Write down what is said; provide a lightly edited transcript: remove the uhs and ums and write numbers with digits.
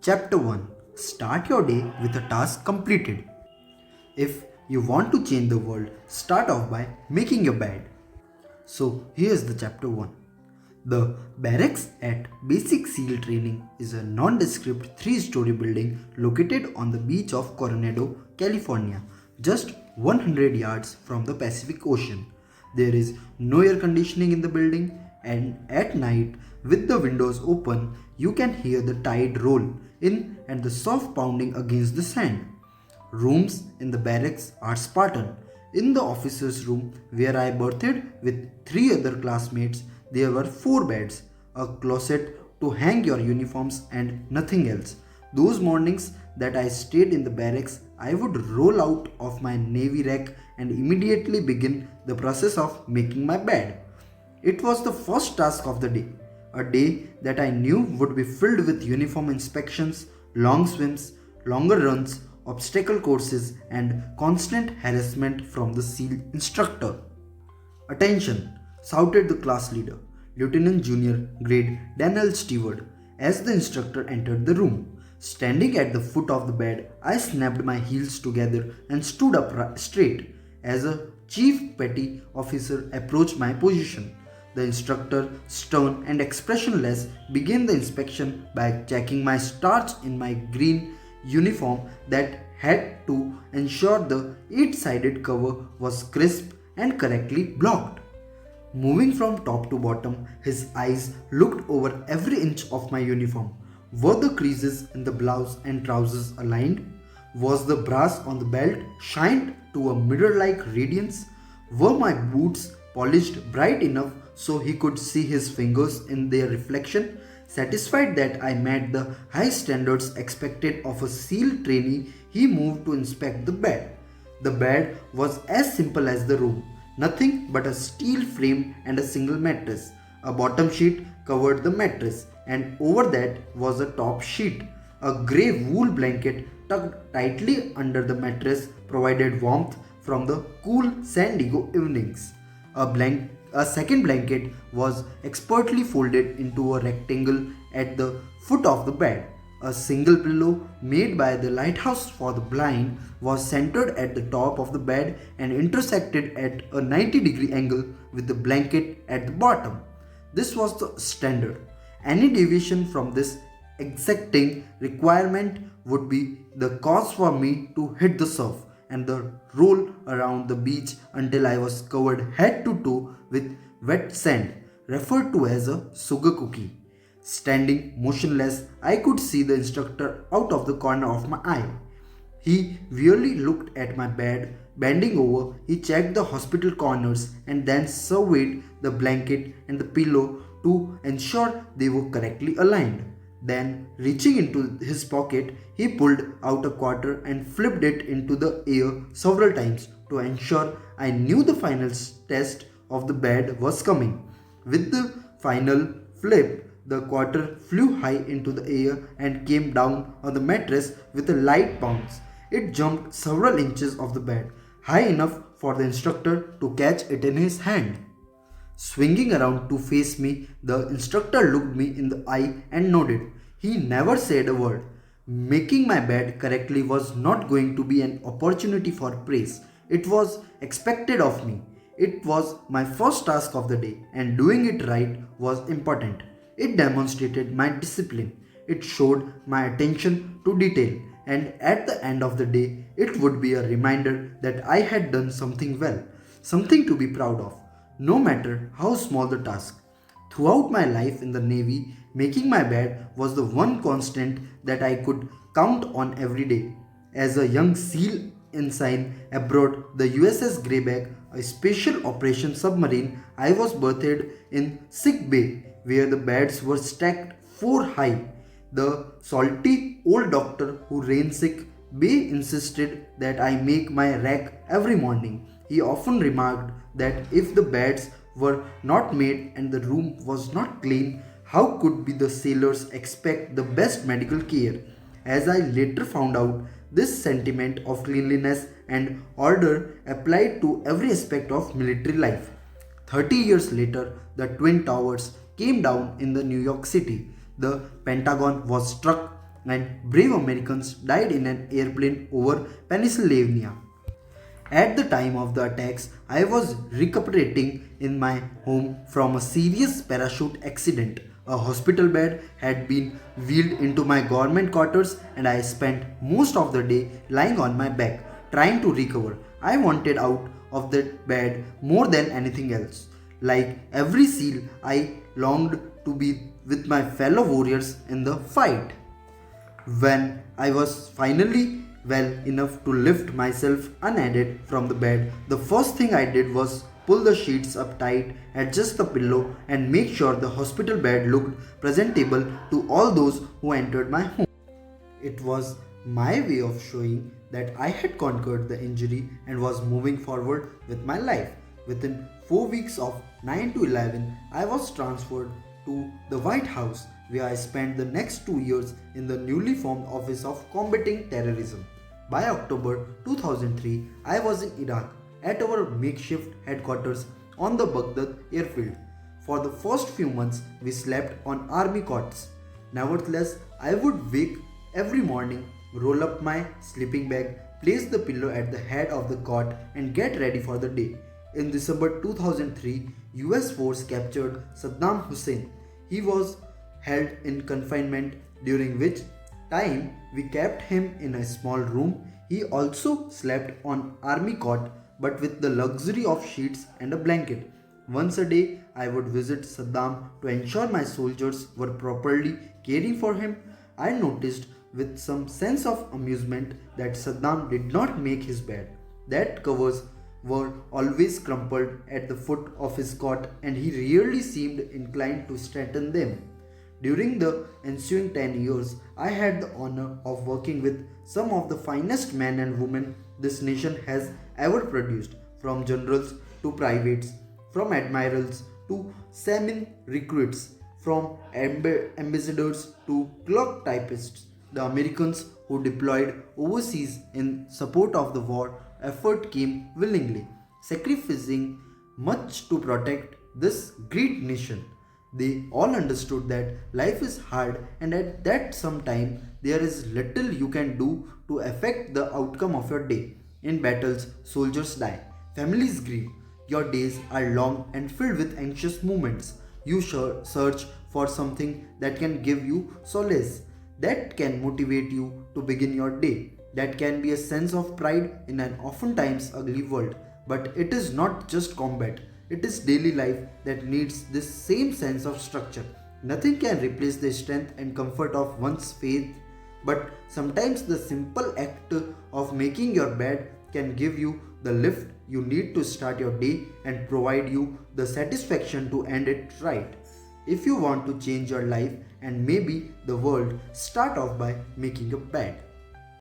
Chapter 1. Start your day with a task completed. If you want to change the world, start off by making your bed. So here's the chapter 1. The barracks at Basic SEAL Training is a nondescript 3-story building located on the beach of Coronado, California, just 100 yards from the Pacific Ocean. There is no air conditioning in the building, and at night, with the windows open, you can hear the tide roll in and the soft pounding against the sand. Rooms in the barracks are Spartan. In the officers' room, where I berthed with 3 other classmates, there were 4 beds, a closet to hang your uniforms, and nothing else. Those mornings that I stayed in the barracks, I would roll out of my navy rack and immediately begin the process of making my bed. It was the first task of the day, a day that I knew would be filled with uniform inspections, long swims, longer runs, obstacle courses, and constant harassment from the SEAL instructor. "Attention!" shouted the class leader, Lieutenant Junior Grade Daniel Stewart, as the instructor entered the room. Standing at the foot of the bed, I snapped my heels together and stood up straight as a chief petty officer approached my position. The instructor, stern and expressionless, began the inspection by checking my starch in my green uniform that had to ensure the 8-sided cover was crisp and correctly blocked. Moving from top to bottom, his eyes looked over every inch of my uniform. Were the creases in the blouse and trousers aligned? Was the brass on the belt shined to a mirror-like radiance? Were my boots polished bright enough so he could see his fingers in their reflection? Satisfied that I met the high standards expected of a SEAL trainee, he moved to inspect the bed. The bed was as simple as the room. Nothing but a steel frame and a single mattress. A bottom sheet covered the mattress, and over that was a top sheet. A grey wool blanket tucked tightly under the mattress provided warmth from the cool San Diego evenings. A second blanket was expertly folded into a rectangle at the foot of the bed. A single pillow made by the lighthouse for the blind was centered at the top of the bed and intersected at a 90-degree angle with the blanket at the bottom. This was the standard. Any deviation from this exacting requirement would be the cause for me to hit the surf and the roll around the beach until I was covered head to toe with wet sand, referred to as a sugar cookie. Standing motionless, I could see the instructor out of the corner of my eye. He wearily looked at my bed. Bending over, he checked the hospital corners and then surveyed the blanket and the pillow to ensure they were correctly aligned. Then, reaching into his pocket, he pulled out a quarter and flipped it into the air several times to ensure I knew the final test of the bed was coming. With the final flip, the quarter flew high into the air and came down on the mattress with a light bounce. It jumped several inches off the bed, high enough for the instructor to catch it in his hand. Swinging around to face me, the instructor looked me in the eye and nodded. He never said a word. Making my bed correctly was not going to be an opportunity for praise. It was expected of me. It was my first task of the day, and doing it right was important. It demonstrated my discipline. It showed my attention to detail, and at the end of the day, it would be a reminder that I had done something well, something to be proud of, no matter how small the task. Throughout my life in the Navy, making my bed was the one constant that I could count on every day. As a young SEAL ensign aboard the USS Greyback, a special operations submarine, I was berthed in sick bay where the beds were stacked 4 high. The salty old doctor who ran sick bay insisted that I make my rack every morning. He often remarked that if the beds were not made and the room was not clean, how could be the sailors expect the best medical care? As I later found out, this sentiment of cleanliness and order applied to every aspect of military life. 30 years later, the Twin Towers came down in the New York City. The Pentagon was struck and brave Americans died in an airplane over Pennsylvania. At the time of the attacks, I was recuperating in my home from a serious parachute accident. A hospital bed had been wheeled into my government quarters, and I spent most of the day lying on my back, trying to recover. I wanted out of that bed more than anything else. Like every SEAL, I longed to be with my fellow warriors in the fight. When I was finally well enough to lift myself unaided from the bed, the first thing I did was pull the sheets up tight, adjust the pillow, and make sure the hospital bed looked presentable to all those who entered my home. It was my way of showing that I had conquered the injury and was moving forward with my life. Within 4 weeks of 9 to 11, I was transferred to the White House, where I spent the next 2 years in the newly formed Office of Combating Terrorism. By October 2003, I was in Iraq at our makeshift headquarters on the Baghdad airfield. For the first few months, we slept on army cots. Nevertheless, I would wake every morning, roll up my sleeping bag, place the pillow at the head of the cot, and get ready for the day. In December 2003, US force captured Saddam Hussein. He was held in confinement, during which time we kept him in a small room. He also slept on army cot, but with the luxury of sheets and a blanket. Once a day, I would visit Saddam to ensure my soldiers were properly caring for him. I noticed with some sense of amusement that Saddam did not make his bed. That covers were always crumpled at the foot of his cot, and he rarely seemed inclined to straighten them. During the ensuing 10 years, I had the honor of working with some of the finest men and women this nation has ever produced, from generals to privates, from admirals to seamen recruits, from ambassadors to clock typists. The Americans who deployed overseas in support of the war effort came willingly, sacrificing much to protect this great nation. They all understood that life is hard and that sometime there is little you can do to affect the outcome of your day. In battles, soldiers die, families grieve, your days are long and filled with anxious moments. You search for something that can give you solace, that can motivate you to begin your day, that can be a sense of pride in an oftentimes ugly world. But it is not just combat, it is daily life that needs this same sense of structure. Nothing can replace the strength and comfort of one's faith, but sometimes the simple act of making your bed can give you the lift you need to start your day and provide you the satisfaction to end it right. If you want to change your life and maybe the world, start off by making a bed.